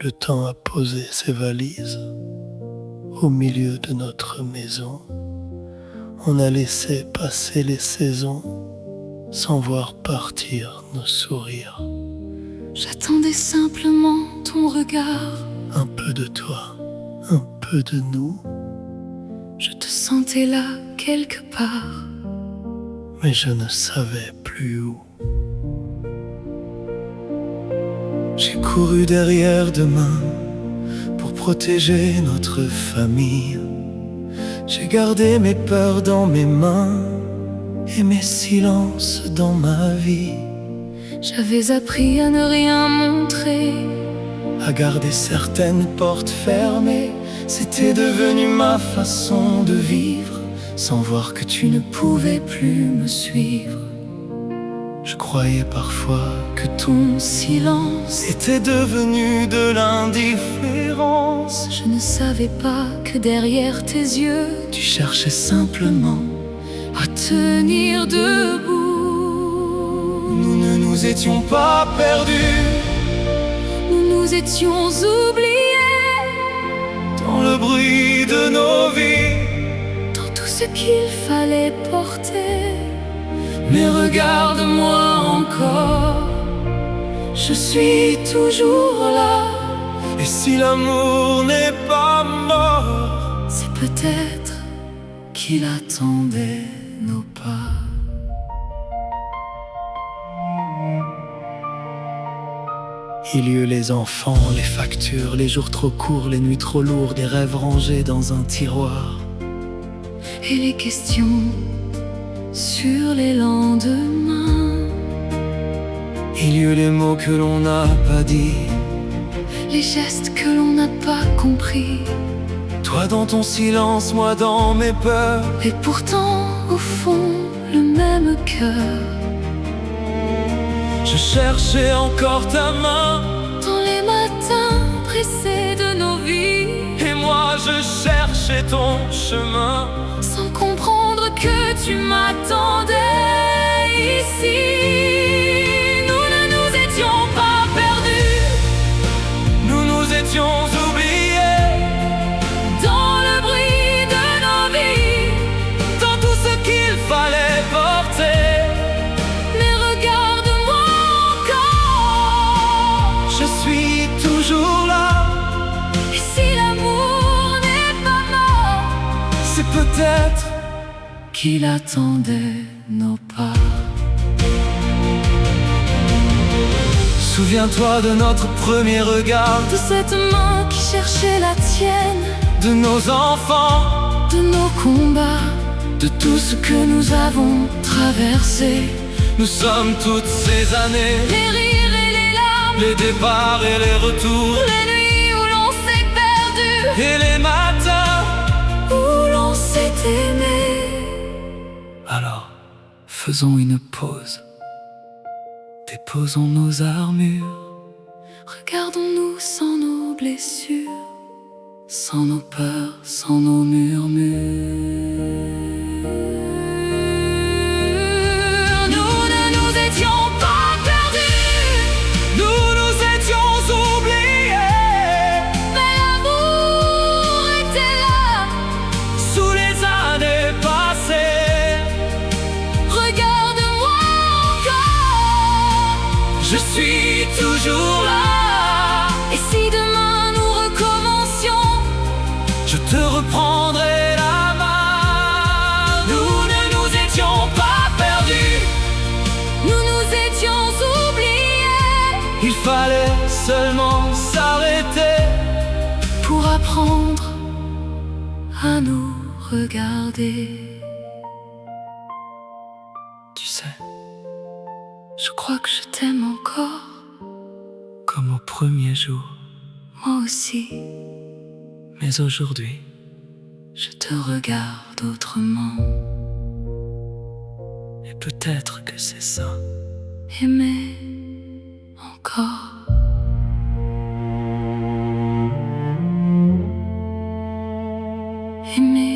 Le temps a posé ses valises au milieu de notre maison. On a laissé passer les saisons sans voir partir nos sourires. J'attendais simplement ton regard. Un peu de toi, un peu de nous, Je te sentais là quelque part. mais je ne savais plus où. J'ai couru derrière demain pour protéger notre famille. J'ai gardé mes peurs dans mes mains et mes silences dans ma vie. J'avais appris à ne rien montrer, À garder certaines portes fermées, c'était devenu ma façon de vivre, sans voir que tu ne pouvais plus me suivre. Je croyais parfois que ton silence. était devenu de l'indifférence. Je ne savais pas que derrière tes yeux, Tu cherchais simplement. à tenir debout. Nous ne nous étions pas perdus Nous nous étions oubliés dans le bruit de nos vies. dans tout ce qu'il fallait porter. Mais regarde-moi encore, Je suis toujours là. et si l'amour n'est pas mort, C'est peut-être qu'il attendait nos pas. il y eut les enfants, les factures, les jours trop courts, les nuits trop lourdes, des rêves rangés dans un tiroir. Et les questions sur les lendemains. Il y eut les mots que l'on n'a pas dit, Les gestes que l'on n'a pas compris. toi dans ton silence, moi dans mes peurs. Et pourtant, au fond, le même cœur. Je cherchais encore ta main, Dans les matins pressés de nos vies, et moi je cherchais ton chemin. sans comprendre que tu m'attendais ici. Nous ne nous étions pas perdus Nous nous étions oubliés dans le bruit de nos vies. dans tout ce qu'il fallait porter. Mais regarde-moi encore. Je suis toujours là, Et si l'amour n'est pas mort, c'est peut-être qu'il attendait nos pas. Souviens-toi de notre premier regard, De cette main qui cherchait la tienne, de nos enfants, de nos combats, de tout ce que nous avons traversé. nous sommes toutes ces années. Les rires et les larmes, Les départs et les retours, les nuits où l'on s'est perdu, et les matins. où l'on s'est aimé. Alors, faisons une pause. Déposons nos armures, Regardons-nous sans nos blessures, sans nos peurs, sans nos murmures. Nous ne nous étions pas perdus, nous nous étions oubliés mais l'amour était là. sous les années passées. Regarde-moi encore. Je suis toujours là, Et si demain nous recommencions, je te reprendrai la main. Nous ne nous étions pas perdus, nous nous étions oubliés il fallait seulement s'arrêter pour apprendre à nous regarder. Tu sais, Je crois que je t'aime encore, comme au premier jour, moi aussi. mais aujourd'hui, Je te regarde autrement. et peut-être que c'est ça. Aimer encore. Aimer